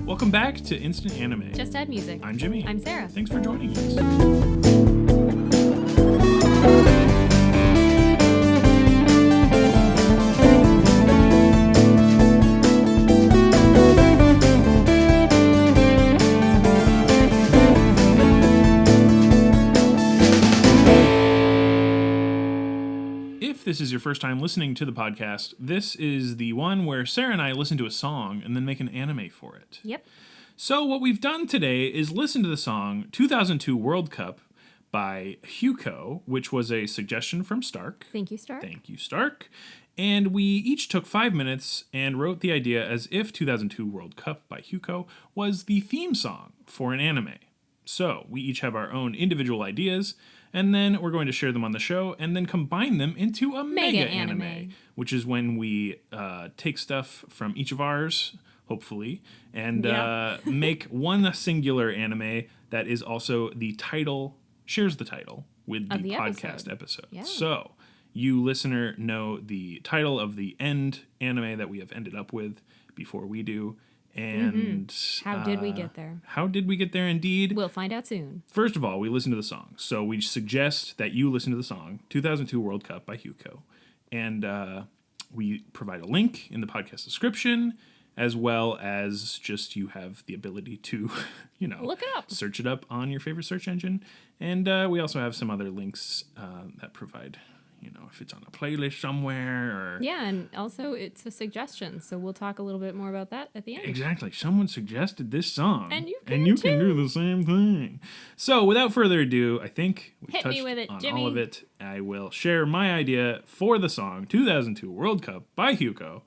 Welcome back to Instant Anime. Just Add Music. I'm Jimmy. I'm Sarah. Thanks for joining us. If this is your first time listening to the podcast, this is the one where Sarah and I listen to a song and then make an anime for it. Yep. So what we've done today is listen to the song 2002 World Cup by Huko, which was a suggestion from Stark. Thank you, Stark. Thank you, Stark. And we each took 5 minutes and wrote the idea as if 2002 World Cup by Huko was the theme song for an anime. So we each have our own individual ideas, and then we're going to share them on the show and then combine them into a mega anime, which is when we take stuff from each of ours, hopefully, and make one singular anime that is also the title, shares the title with the podcast episode. Yeah. So you, listener, know the title of the end anime that we have ended up with before we do. And how did we get there? How did we get there, indeed? We'll find out soon. First of all, we listen to the song. So we suggest that you listen to the song, 2002 World Cup by Huko. And we provide a link in the podcast description, as well as just you have the ability to, look it up. Search it up on your favorite search engine. And we also have some other links that provide, if it's on a playlist somewhere. Or yeah, and also it's a suggestion, so we'll talk a little bit more about that at the end. Exactly. Someone suggested this song. And you can do the same thing. So without further ado, I think we've touched on Jimmy. all of it. I will share my idea for the song 2002 World Cup by Huko.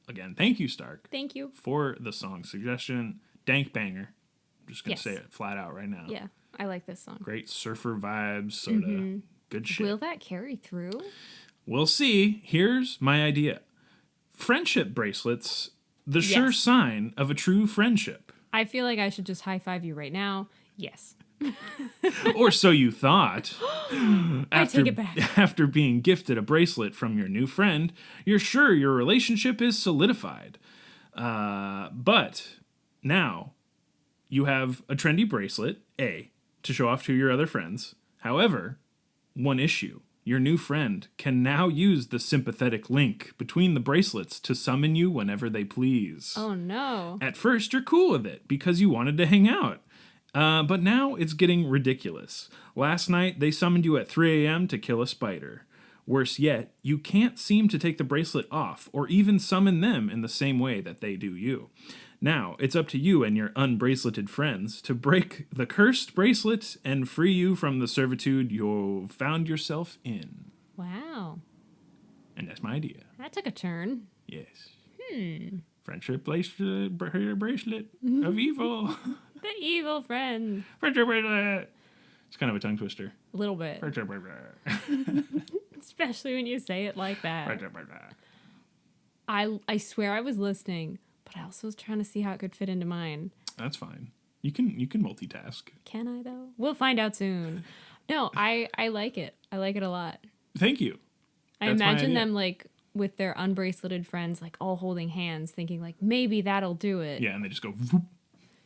Again, thank you, Stark. Thank you. For the song suggestion. Dank banger. I'm just going to say it flat out right now. Yeah, I like this song. Great surfer vibes, sort of. Good shit. Will that carry through? We'll see. Here's my idea. Friendship bracelets, the sure sign of a true friendship. I feel like I should just high-five you right now. Yes. Or so you thought. I take it back. After being gifted a bracelet from your new friend, you're sure your relationship is solidified. But now you have a trendy bracelet, A, to show off to your other friends. However, one issue. Your new friend can now use the sympathetic link between the bracelets to summon you whenever they please. Oh, no. At first, you're cool with it because you wanted to hang out. But now it's getting ridiculous. Last night, they summoned you at 3 a.m. to kill a spider. Worse yet, you can't seem to take the bracelet off or even summon them in the same way that they do you. Now, it's up to you and your unbraceleted friends to break the cursed bracelet and free you from the servitude you found yourself in. Wow. And that's my idea. That took a turn. Yes. Friendship bracelet of evil. The evil friend. Friendship bracelet. It's kind of a tongue twister. A little bit. Friendship bracelet. Especially when you say it like that. Friendship bracelet. I swear I was listening, but I also was trying to see how it could fit into mine. That's fine. You can multitask. Can I, though? We'll find out soon. No, I like it. I like it a lot. Thank you. I imagine them, like, with their unbraceleted friends, like, all holding hands, thinking, like, maybe that'll do it. Yeah, and they just go, whoop.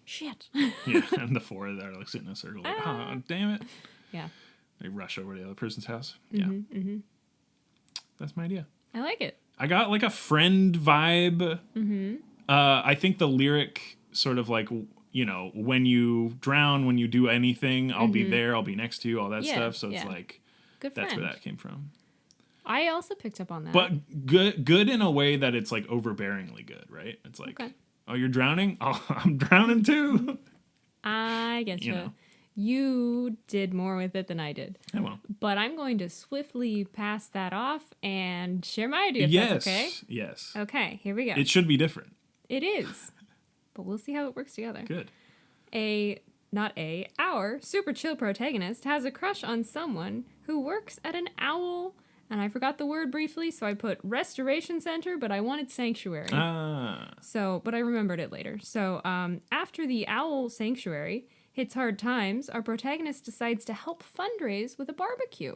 Shit. Yeah, and the four that are, like, sitting in a circle, like, oh, damn it. Yeah. They rush over to the other person's house. Yeah. That's my idea. I like it. I got, like, a friend vibe. I think the lyric sort of, like, when you drown, when you do anything, I'll be there, I'll be next to you, all that stuff. So it's like, good that's friend. where that came from. I also picked up on that. But good in a way that it's, like, overbearingly good, right? It's like, oh, you're drowning? Oh, I'm drowning too. I get you. You did more with it than I did. I will. But I'm going to swiftly pass that off and share my idea if that's okay? Yes. Okay, here we go. It should be different. It is. But we'll see how it works together. Good. Our super chill protagonist has a crush on someone who works at an owl, and I forgot the word briefly, so I put restoration center, but I wanted sanctuary. But I remembered it later. So after the owl sanctuary hits hard times, our protagonist decides to help fundraise with a barbecue.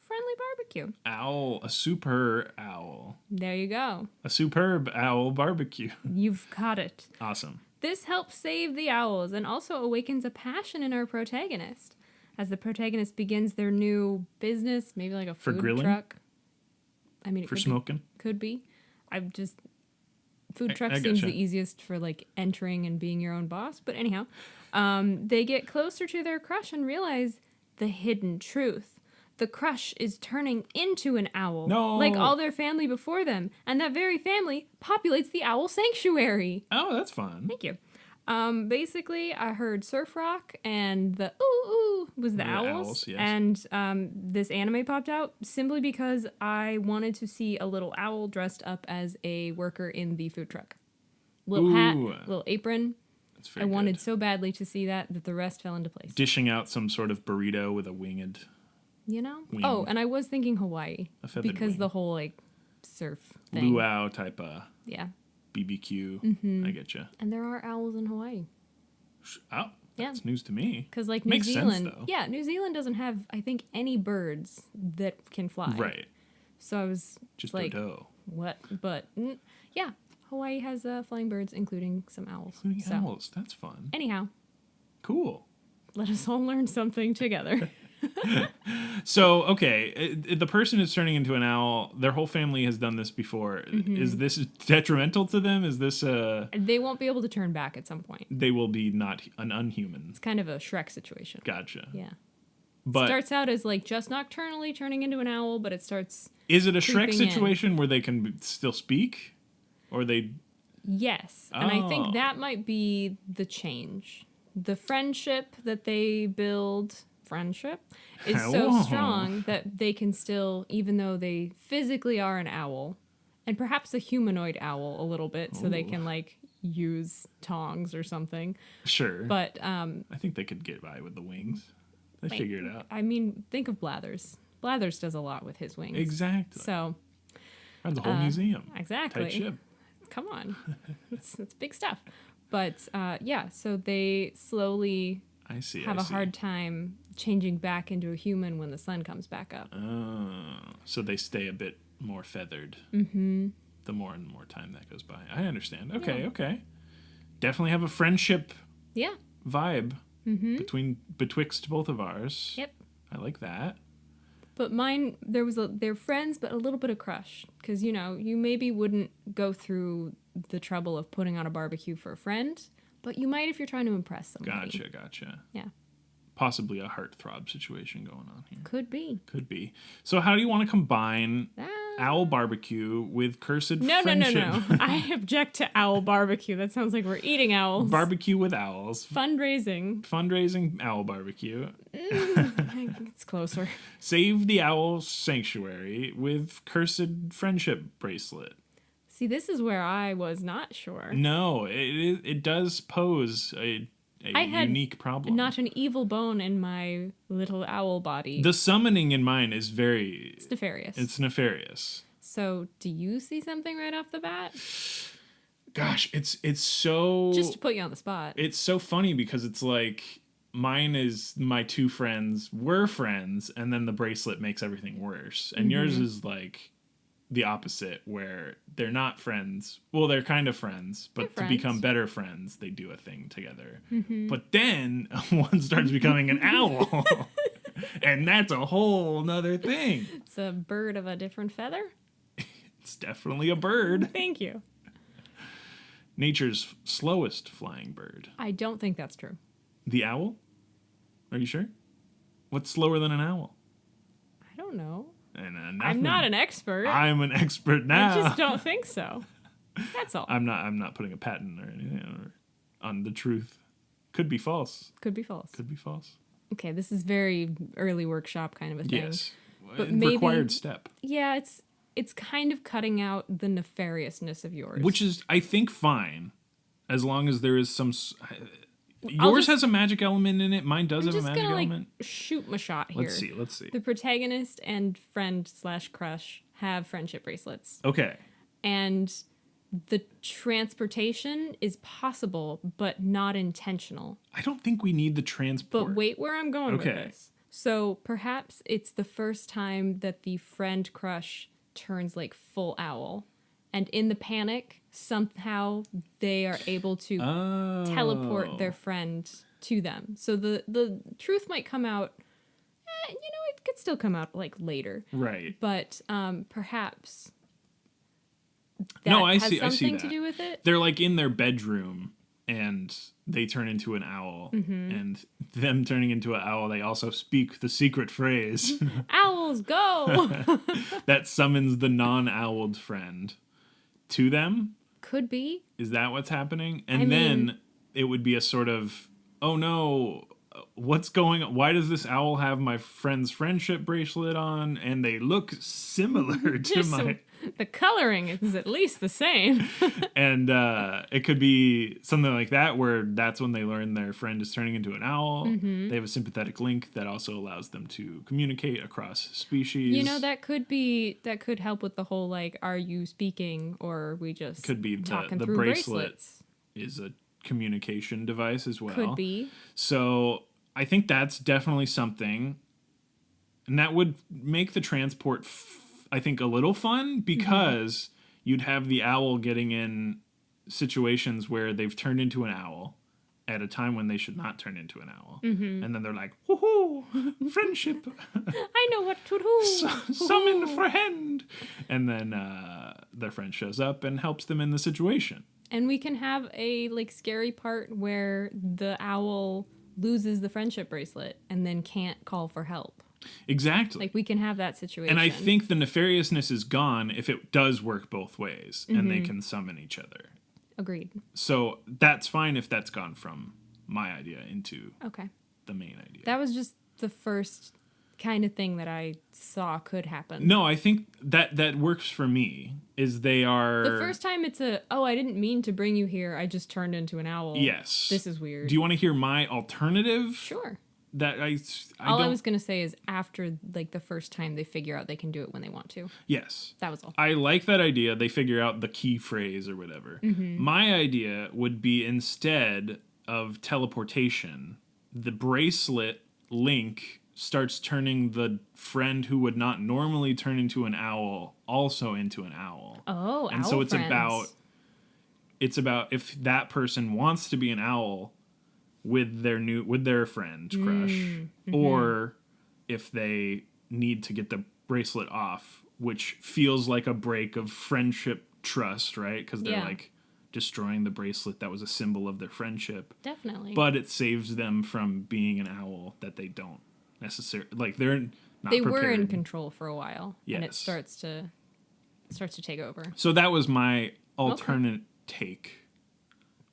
Friendly barbecue. Owl, a super owl. There you go. A superb owl barbecue. You've got it. Awesome. This helps save the owls and also awakens a passion in our protagonist. As the protagonist begins their new business, maybe like a For food grilling? truck. I mean, it For could smoking? Could be. Food truck I seems gotcha. the easiest for like entering and being your own boss. But anyhow, they get closer to their crush and realize the hidden truth. The crush is turning into an owl, No. like all their family before them, and that very family populates the owl sanctuary. Oh, that's fun. Thank you. Basically, I heard surf rock, and the ooh ooh was the owls, yes. and this anime popped out simply because I wanted to see a little owl dressed up as a worker in the food truck. Little hat, Ooh. little apron. That's very I wanted good. so badly to see that the rest fell into place. Dishing out some sort of burrito with a winged. You know? Wing. Oh, and I was thinking Hawaii A feathered because wing. the whole like surf thing. Luau type of Yeah. BBQ. Mm-hmm. I get you. And there are owls in Hawaii. Oh, Yeah. that's news to me. Because like New Makes sense, Zealand, though. yeah, New Zealand doesn't have I think any birds that can fly. Right. So I was Just like, Dodo. what? But yeah, Hawaii has flying birds, including some owls. Including So owls. That's fun. anyhow, Cool. let us all learn something together. So, okay, the person who's turning into an owl, their whole family has done this before. Mm-hmm. Is this detrimental to them? Is this They won't be able to turn back at some point. they will be not an unhuman? It's kind of a Shrek situation. Gotcha. Yeah. But Starts out as like just nocturnally turning into an owl, but it starts is it a Shrek creeping in. situation where they can still speak? Or they... yes. And I Oh. think that might be the change. The friendship that they build, is so Oh. strong that they can still, even though they physically are an owl, and perhaps a humanoid owl a little bit, so they Ooh. can like use tongs or something. Sure. But I think they could get by with the wings. They figure it out. I mean, think of Blathers. Blathers does a lot with his wings. Exactly. So Runs a whole museum. exactly. Tight ship. Come on, it's big stuff. But yeah, so they slowly I see. have a hard time changing back into a human when the sun comes back up. So they stay a bit more feathered. Mm-hmm. The more and more time that goes by. I understand. Okay, Yeah. okay. Definitely have a friendship Yeah. vibe betwixt both of ours. Yep. I like that. But mine, they're friends, but a little bit of crush. Because, you know, you maybe wouldn't go through the trouble of putting on a barbecue for a friend, but you might if you're trying to impress somebody. Gotcha. Yeah. Possibly a heartthrob situation going on here. Could be. Could be. So how do you want to combine owl barbecue with cursed friendship? No. I object to owl barbecue. That sounds like we're eating owls. Barbecue with owls. Fundraising. Owl barbecue. It's closer. Save the owl sanctuary with cursed friendship bracelet. See, this is where I was not sure. No, it does pose a I had unique problem. Not an evil bone in my little owl body. The summoning in mine is very... It's nefarious. It's nefarious. So, do you see something right off the bat? Gosh, it's so... Just to put you on the spot. It's so funny because it's like... Mine is my two friends were friends, and then the bracelet makes everything worse. And yours is like the opposite, where they're not friends. Well, they're kind of friends, but They're to become friends. better friends, they do a thing together. But then one starts becoming an owl, and that's a whole nother thing. It's a bird of a different feather. It's definitely a bird. Thank you. Nature's slowest flying bird. I don't think that's true. The owl? Are you sure? What's slower than an owl? I don't know. And I'm not an expert. I'm an expert now. I just don't think so. That's all. I'm not putting a patent or anything on the truth. Could be false. Could be false. Could be false. Okay, this is very early workshop kind of a thing. Yes. But A maybe- required step. Yeah, it's kind of cutting out the nefariousness of yours. Which is, I think, fine. As long as there is some... Yours has a magic element in it. Mine does I'm have a just magic gonna element. shoot my shot here. Let's see. The protagonist and friend/crush have friendship bracelets. Okay. And the transportation is possible, but not intentional. I don't think we need the transport. But wait where I'm going with Okay. this. So perhaps it's the first time that the friend crush turns like full owl. and in the panic, somehow they are able to teleport their friend to them. So the truth might come out, it could still come out like later. Right. But perhaps I has see something that. to do with it. They're like in their bedroom and they turn into an owl. And them turning into an owl, they also speak the secret phrase Owls, go! that summons the non-owled friend to them. Could be. Is that what's happening? And then it would be a sort of, oh no, what's going on? Why does this owl have my friend's friendship bracelet on? And they look similar to my... The coloring is at least the same. And it could be something like that, where that's when they learn their friend is turning into an owl. They have a sympathetic link that also allows them to communicate across species. That could help with the whole, like, are you speaking, or are we just could be talking the through bracelet bracelets? is a communication device as well. Could be. So I think that's definitely something. And that would make the transport, I think, a little fun, because you'd have the owl getting in situations where they've turned into an owl at a time when they should not turn into an owl. And then they're like, woohoo, friendship. I know what to do. Summon friend. And then their friend shows up and helps them in the situation. And we can have a, like, scary part where the owl loses the friendship bracelet and then can't call for help. Exactly. Like, we can have that situation. And I think the nefariousness is gone if it does work both ways and they can summon each other. Agreed. So that's fine if that's gone from my idea into the main idea. That was just the first kind of thing that I saw could happen. No, I think that works for me. Is they are... The first time it's I didn't mean to bring you here. I just turned into an owl. Yes. This is weird. Do you want to hear my alternative? Sure. That I was going to say is after, like, the first time they figure out they can do it when they want to. Yes. That was all. I like that idea. They figure out the key phrase or whatever. My idea would be, instead of teleportation, the bracelet link starts turning the friend who would not normally turn into an owl also into an owl. Oh, and owl so it's friends. about if that person wants to be an owl with their friend crush, or if they need to get the bracelet off, which feels like a break of friendship trust, right? Because they're like destroying the bracelet that was a symbol of their friendship. Definitely. But it saves them from being an owl that they don't necessarily, like, they're not they prepared. were in control for a while, and it Yes. starts to take over. So that was my alternate take,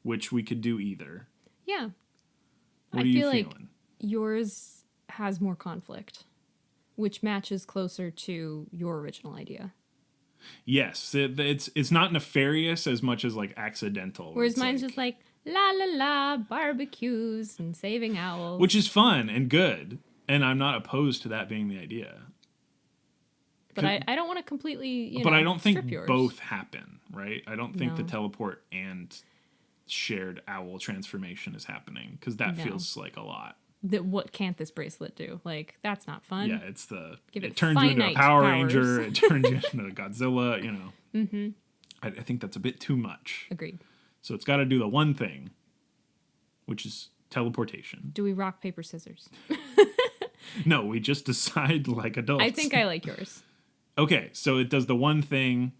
which we could do either. Yeah. What I are you feel like feeling? yours has more conflict, which matches closer to your original idea. Yes, it's not nefarious as much as, like, accidental. Whereas mine's just like, la la la, barbecues and saving owls. which is fun and good, and I'm not opposed to that being the idea. But I don't want to completely, But I don't think strip yours. both happen, right? I don't think the No. teleport and shared owl transformation is happening, because that No. feels like a lot. What can't this bracelet do? Like, that's not fun. Yeah, it's Give it turns you into a finite Power powers. Ranger, it turns you into a Godzilla, I think that's a bit too much. Agreed. So it's got to do the one thing, which is teleportation. Do we rock, paper, scissors? No, we just decide like adults. I think I like yours. Okay, so it does the one thing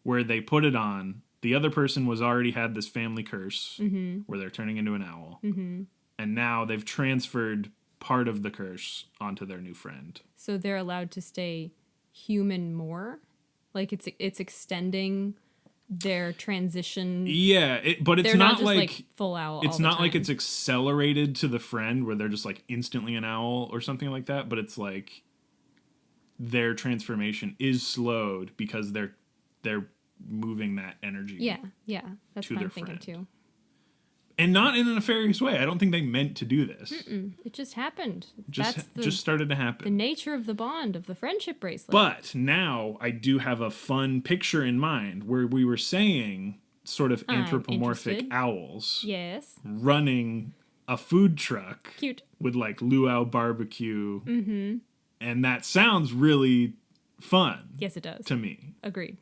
where they put it on. The other person already had this family curse where they're turning into an owl. And now they've transferred part of the curse onto their new friend. So they're allowed to stay human more? Like, it's extending their transition. Yeah, but it's They're not not just like full owl. it's all the not like time. it's accelerated to the friend where they're just like instantly an owl or something like that, but it's like their transformation is slowed because they're moving that energy. Yeah, that's to what their I'm thinking friend. too. And not in a nefarious way. I don't think they meant to do this. It just happened. Just That's just started to the happen. nature of the bond of the friendship bracelet. But now I do have a fun picture in mind where we were saying sort of I'm anthropomorphic interested. owls Yes, running a food truck cute. with like luau barbecue. And that sounds really fun Yes, it does. to me. Agreed.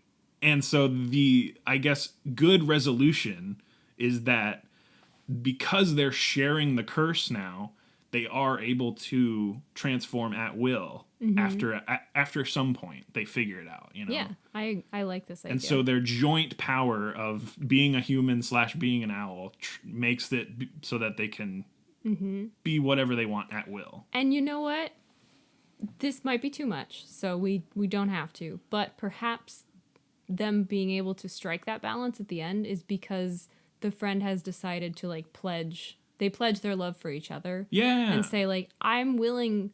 And so the, I guess, good resolution is that because they're sharing the curse now, they are able to transform at will after some point. They figure it out, you know? Yeah, I like this idea. And so their joint power of being a human / being an owl makes it so that they can be whatever they want at will. And you know what? This might be too much, so we don't have to. But perhaps them being able to strike that balance at the end is because the friend has decided to like pledge their love for each other. Yeah. And say like, I'm willing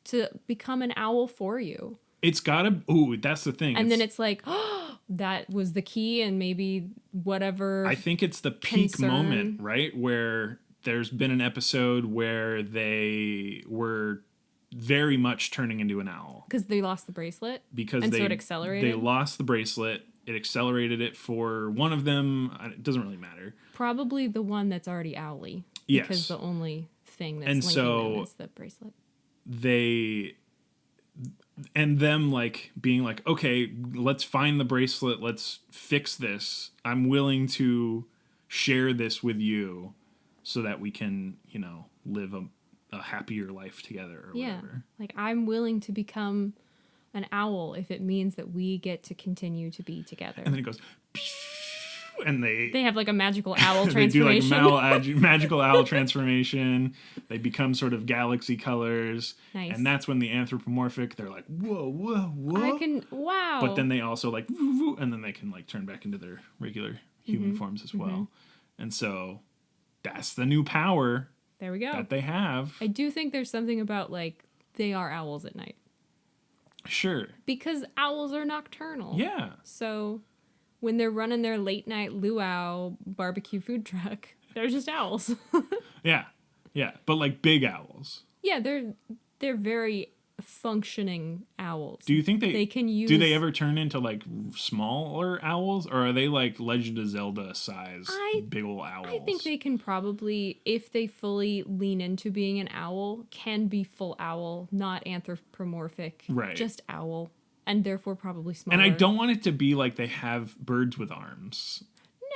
to become an owl for you. It's gotta, ooh, that's the thing. And then it's like, oh, that was the key, and maybe whatever. I think it's the peak concern. moment, right? Where there's been an episode where they were very much turning into an owl. Because they lost the bracelet? Because so it accelerated? They lost the bracelet. It accelerated it for one of them. It doesn't really matter. Probably the one that's already owly. Yes. Because the only thing that's and linking so them is the bracelet. Them like being like, okay, let's find the bracelet. Let's fix this. I'm willing to share this with you so that we can, you know, live a happier life together or whatever. Like, I'm willing to become an owl if it means that we get to continue to be together. And then it goes, and they have like a magical owl they do like transformation. magical owl transformation. They become sort of galaxy colors. Nice. And that's when the anthropomorphic, they're like, whoa, whoa, whoa. Wow. But then they also like, woo, woo, and then they can like turn back into their regular human forms as well. And so that's the new power. There we go. That they have. I do think there's something about like they are owls at night. Sure. Because owls are nocturnal. Yeah. So when they're running their late night luau barbecue food truck, they're just owls. Yeah. Yeah. But like big owls. Yeah, they're very functioning owls. Do you think they can use? Do they ever turn into like smaller owls, or are they like Legend of Zelda size big old owls? I think they can probably, if they fully lean into being an owl, can be full owl, not anthropomorphic. Right. Just owl, and therefore probably smaller. And I don't want it to be like they have birds with arms.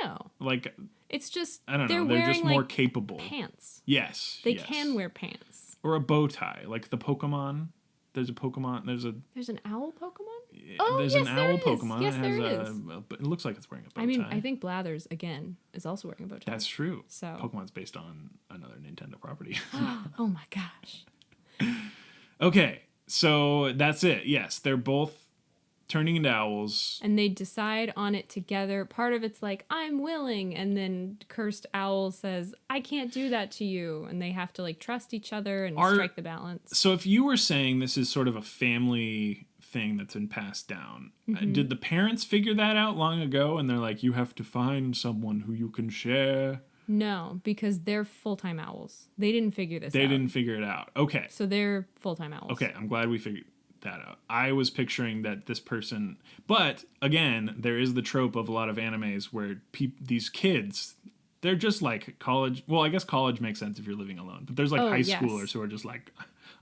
No. Like, it's just I don't know. They're wearing, just more like, capable. Pants. Yes. They can wear pants. Or a bow tie, like the Pokemon. There's a Pokemon. There's an owl Pokemon? There's an owl Pokemon. Yes, that has there is. but it looks like it's wearing a bow tie. I mean, I think Blathers, again, is also wearing a bow tie. That's true. So Pokemon's based on another Nintendo property. Oh my gosh. Okay, so that's it. Yes, they're both turning into owls. And they decide on it together. Part of it's like, I'm willing. And then Cursed Owl says, I can't do that to you. And they have to like trust each other and strike the balance. So if you were saying this is sort of a family thing that's been passed down, did the parents figure that out long ago? And they're like, you have to find someone who you can share? No, because they're full-time owls. They didn't figure this out. They didn't figure it out. Okay. So they're full-time owls. Okay, I'm glad we figured that out. I was picturing that this person, but again, there is the trope of a lot of animes where these kids, they're just like college. Well, I guess college makes sense if you're living alone, but there's like high schoolers who are just like,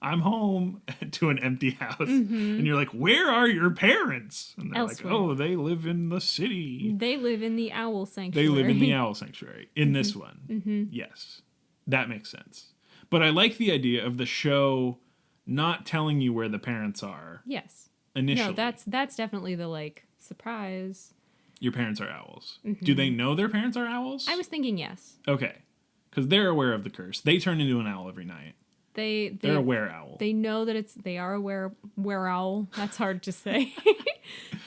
I'm home to an empty house, and you're like, where are your parents? And they're Elsewhere. like, oh, they live in the city. They live in the owl sanctuary. They live in the owl sanctuary in this one. Yes, that makes sense. But I like the idea of the show not telling you where the parents are. Yes. Initially. No, that's definitely the like surprise. Your parents are owls. Do they know their parents are owls? I was thinking yes. Okay. Because they're aware of the curse. They turn into an owl every night. They're a were owl. They know that they are a were owl. That's hard to say.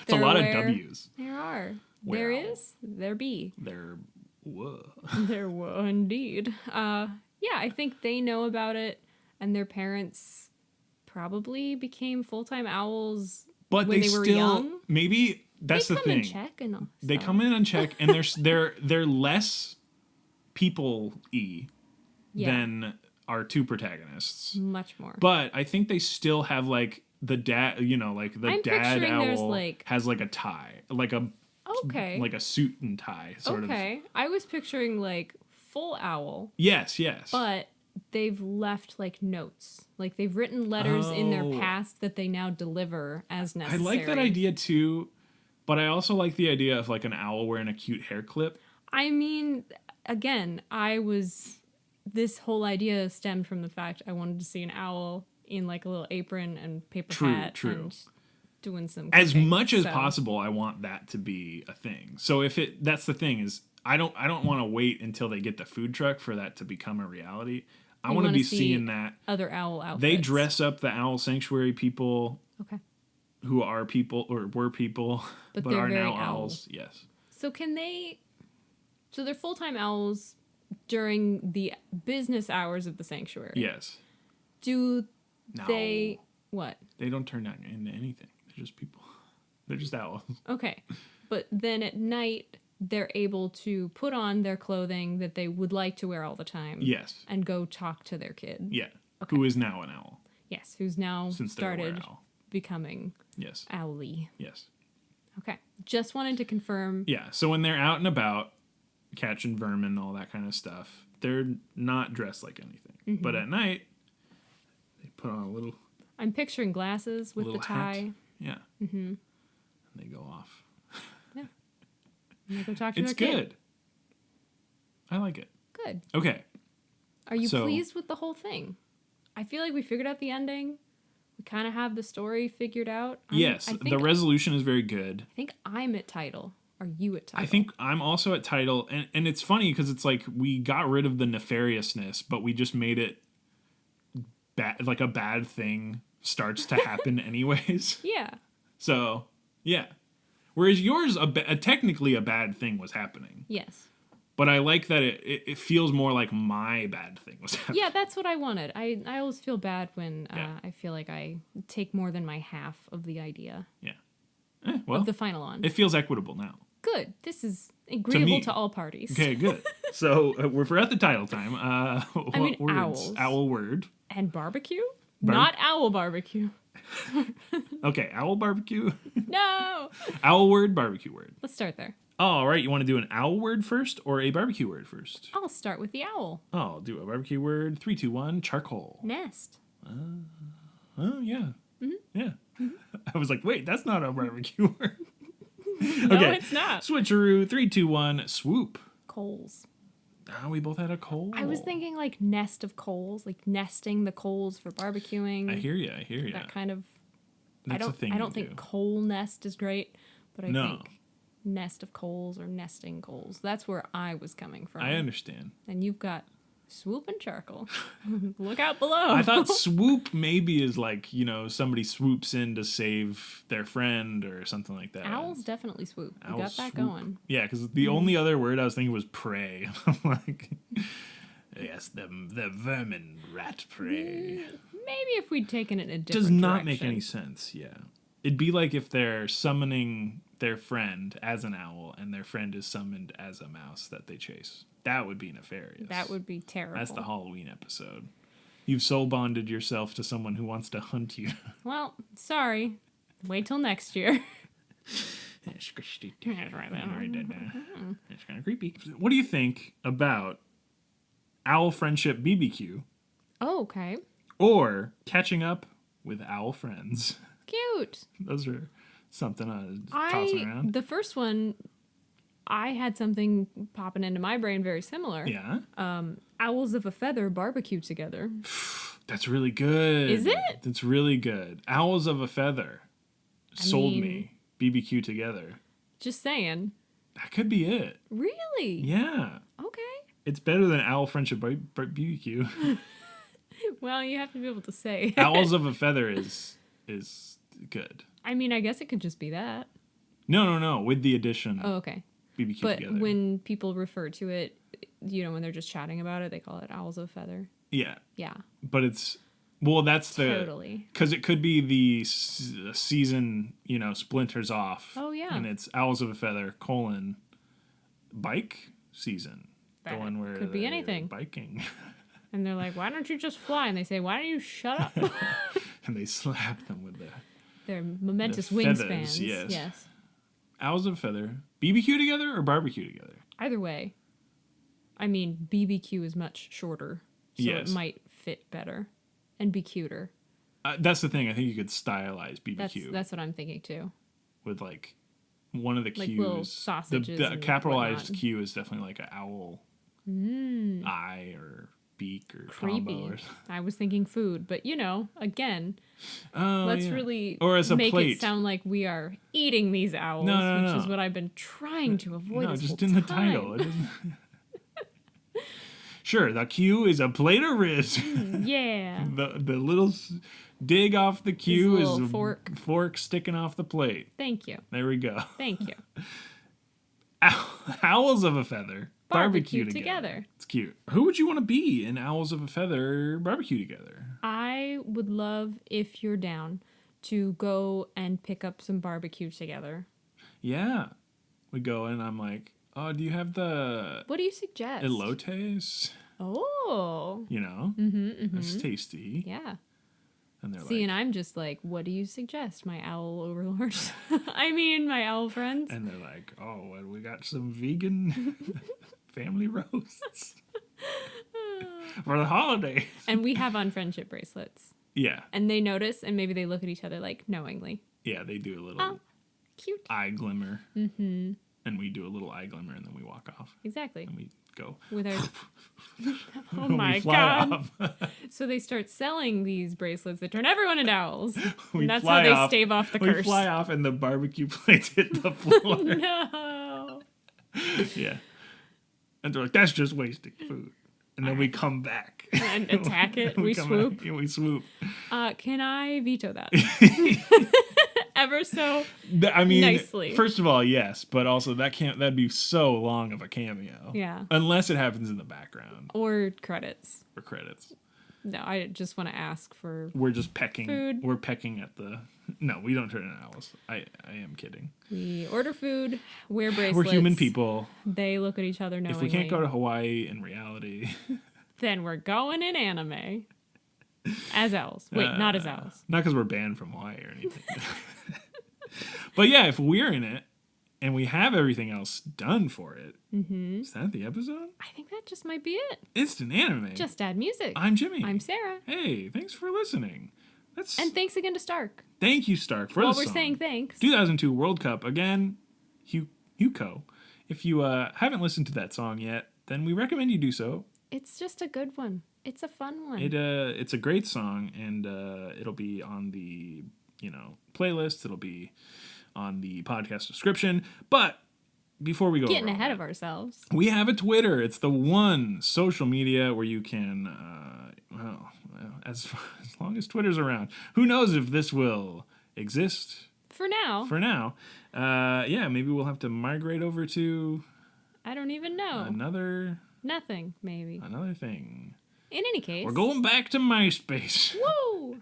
It's a lot of W's. There are. Were There owl. is. There be. They're whoa. There were indeed. Yeah, I think they know about it, and their parents probably became full-time owls But when they were still young. maybe that's They the come thing. and check and all They stuff. come in and check, and they're less people-y than our two protagonists. Much more. But I think they still have like the dad, like the I'm dad picturing there's, owl like- has like a tie, like a Okay. like a suit and tie sort of. Okay. I was picturing like full owl, Yes. but they've left like notes. Like they've written letters in their Oh. past that they now deliver as I necessary. like that idea too. But I also like the idea of like an owl wearing a cute hair clip. I mean, again, this whole idea stemmed from the fact I wanted to see an owl in like a little apron and paper hat and doing some as cooking, much as possible. I want that to be a thing. So if that's the thing is I don't want to wait until they get the food truck for that to become a reality. I want to be seeing that other owl outfits. They dress up the owl sanctuary people. Okay. Who are people or were people, but are now owls. Yes. So so they're full-time owls during the business hours of the sanctuary. Yes. They, what? They don't turn out into anything. They're just people. They're just owls. Okay. But then at night, they're able to put on their clothing that they would like to wear all the time. Yes. And go talk to their kid. Yeah. Okay. Who is now an owl. Yes. Who's now started becoming owly. Yes. Okay. Just wanted to confirm. Yeah. So when they're out and about, catching vermin, all that kind of stuff, they're not dressed like anything. Mm-hmm. But at night, they put on a little... I'm picturing glasses with the tie. Hat. Yeah. Mm-hmm. And they go off. Yeah. And they go talk to their kid. It's good. I like it. Good. Okay. Are you pleased with the whole thing? I feel like we figured out the ending. We kind of have the story figured out. Yes, the resolution is very good. I think I'm at title. Are you at title? I think I'm also at title. And it's funny because it's like we got rid of the nefariousness, but we just made it like a bad thing starts to happen anyways. Yeah. So, yeah. Whereas yours, technically a bad thing was happening. Yes. But I like that it feels more like my bad thing was happening. Yeah, that's what I wanted. I always feel bad when I feel like I take more than my half of the idea. Yeah. Well, of the final one. It feels equitable now. Good. This is agreeable to all parties. Okay, good. So we're at the title time. Owls. Owl word. And barbecue? Not owl barbecue. Okay, owl barbecue. No. Owl word, barbecue word. Let's start there. All right, you want to do an owl word first or a barbecue word first? I'll start with the owl. I'll do a barbecue word. 3, 2, 1, charcoal. Nest. Oh, yeah. Mm-hmm. Yeah. Mm-hmm. I was like, wait, that's not a barbecue word. No, okay. It's not. Switcheroo. 3, 2, 1, swoop. Coals. Oh, we both had a coal. I was thinking like nest of coals, like nesting the coals for barbecuing. I hear you. That kind of. That's a thing. I don't think coal nest is great, but I think nest of coals or nesting coals. That's where I was coming from. I understand. And you've got swoop and charcoal. Look out below. I thought swoop maybe is like, somebody swoops in to save their friend or something like that. Owls definitely swoop. You got that going. Yeah, because the only other word I was thinking was prey. I'm like, yes, the vermin rat prey. Maybe if we'd taken it in a different Does not direction. make any sense, yeah. It'd be like if they're summoning their friend as an owl and their friend is summoned as a mouse that they chase. That would be nefarious. That would be terrible. That's the Halloween episode. You've soul bonded yourself to someone who wants to hunt you. Well, sorry. Wait till next year. It's kind of creepy. What do you think about owl friendship BBQ? Oh, okay. Or catching up with owl friends? Cute. Those are something tossing around. The first one, I had something popping into my brain very similar. Yeah. Owls of a feather barbecue together. That's really good. Is it? That's really good. Owls of a feather. Sold me. BBQ together. Just saying. That could be it. Really? Yeah. Okay. It's better than owl friendship BBQ. Well, you have to be able to say. Owls of a feather is good. I mean, I guess it could just be that. No. With the addition. Oh, okay. BBQ but together. When people refer to it, when they're just chatting about it, they call it owls of feather. Yeah. Yeah. But it's... Well, that's totally. Because it could be the season, splinters off. Oh, yeah. And it's Owls of a Feather, bike season. That the one where could be anything. Biking. And they're like, why don't you just fly? And they say, why don't you shut up? And they slap them with their momentous wingspans. Yes. Owls of a Feather. BBQ together or barbecue together? Either way. I mean, BBQ is much shorter. So it might fit better. And be cuter. That's the thing. I think you could stylize BBQ. That's what I'm thinking too. With like one of the Like Q's. little sausages The and capitalized whatnot. Q is definitely like an owl eye or beak or Creepy. combo. Or... I was thinking food, but again, Oh, let's yeah. really or as a make plate. it sound like we are eating these owls, which is what I've been trying to avoid. No, this just whole in the time. title. It doesn't... Sure, the Q is a plate of ribs. Yeah. the little dig off the Q is a fork sticking off the plate. Thank you. There we go. Thank you. Owls of a Feather. Barbecue together. It's cute. Who would you want to be in Owls of a Feather barbecue together? I would love, if you're down, to go and pick up some barbecue together. Yeah. We go and I'm like, oh, do you have the... What do you suggest? elotes? Oh. You know? That's tasty. Yeah. And they're See, and I'm just like, what do you suggest, my owl overlords? I mean, my owl friends. And they're like, oh, well, we got some vegan family roasts for the holidays. And we have on friendship bracelets. Yeah. And they notice, and maybe they look at each other like knowingly. Yeah, they do a little Cute. eye glimmer. Mm-hmm. And we do a little eye glimmer, and then we walk off. Exactly. And we go. With our... Oh my God. So they start selling these bracelets that turn everyone into owls. And that's how they stave off the curse. We fly off, and the barbecue plates hit the floor. No. Yeah. And they're like, that's just wasting food. And then we come back. And attack it. We swoop. And we swoop. Can I veto that? Ever so I mean, nicely. First of all, yes, but also that'd be so long of a cameo. Yeah. Unless it happens in the background. Or credits. Or credits. No, I just want to ask for... We're just pecking. Food. We're pecking at the... No, we don't turn into owls. I am kidding. We order food, wear bracelets. We're human people. They look at each other knowingly. If we can't go to Hawaii in reality... then we're going in anime. As owls. Wait, not as owls. Not because we're banned from Hawaii or anything. But yeah, if we're in it and we have everything else done for it, is that the episode? I think that just might be it. Instant anime. Just add music. I'm Jimmy. I'm Sarah. Hey, thanks for listening. And thanks again to Stark. Thank you, Stark, for While the we're song. saying thanks. 2002 World Cup again. Huko. If you haven't listened to that song yet, then we recommend you do so. It's just a good one. It's a fun one. It's a great song, and it'll be on the playlist. It'll be on the podcast description. But before we go getting ahead of ourselves, we have a Twitter. It's the one social media where you can as long as Twitter's around. Who knows if this will exist for now. Maybe we'll have to migrate over to I don't even know. Nothing, maybe. Another thing. In any case, we're going back to MySpace. Woo!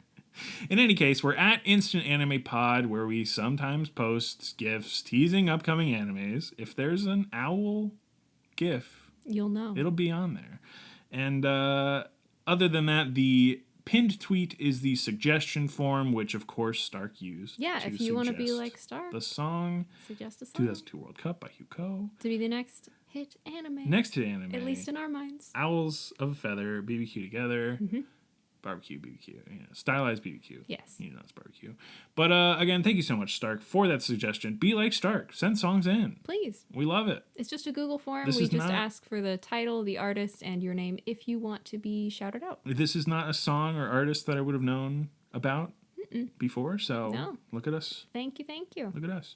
In any case, we're at Instant Anime Pod, where we sometimes post GIFs teasing upcoming animes. If there's an owl GIF, you'll know. It'll be on there. And other than that, the pinned tweet is the suggestion form, which of course Stark used. Yeah, if you want to be like Stark, the song, suggest a song. 2002 World Cup by Huko. To be the next hit anime. Next hit anime. At least in our minds. Owls of a Feather, BBQ together. Barbecue, BBQ. Stylized BBQ. Yes. It's barbecue. But again, thank you so much, Stark, for that suggestion. Be like Stark. Send songs in. Please. We love it. It's just a Google form. We just ask for the title, the artist, and your name if you want to be shouted out. This is not a song or artist that I would have known about before, so look at us. Thank you. Look at us.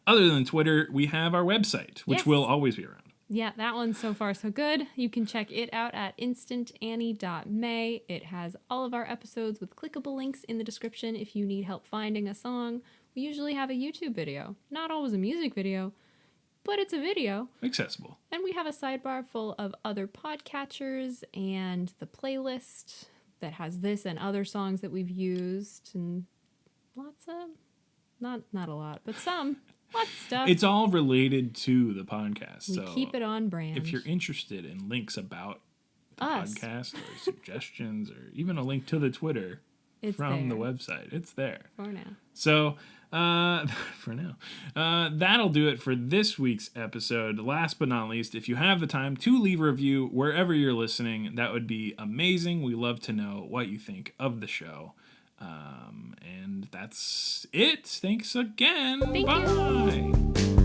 Other than Twitter, we have our website, which will always be around. Yeah, that one's so far so good. You can check it out at instantannie.may. It has all of our episodes with clickable links in the description if you need help finding a song. We usually have a YouTube video. Not always a music video, but it's a video. Accessible. And we have a sidebar full of other podcatchers and the playlist that has this and other songs that we've used and lots of, not a lot, but some. Lots of stuff. It's all related to the podcast. We keep it on brand. If you're interested in links about the podcast or suggestions or even a link to the Twitter from the website, it's there. For now. So, for now. That'll do it for this week's episode. Last but not least, if you have the time to leave a review wherever you're listening, that would be amazing. We love to know what you think of the show. And that's it. Thanks again. Thank Bye. you.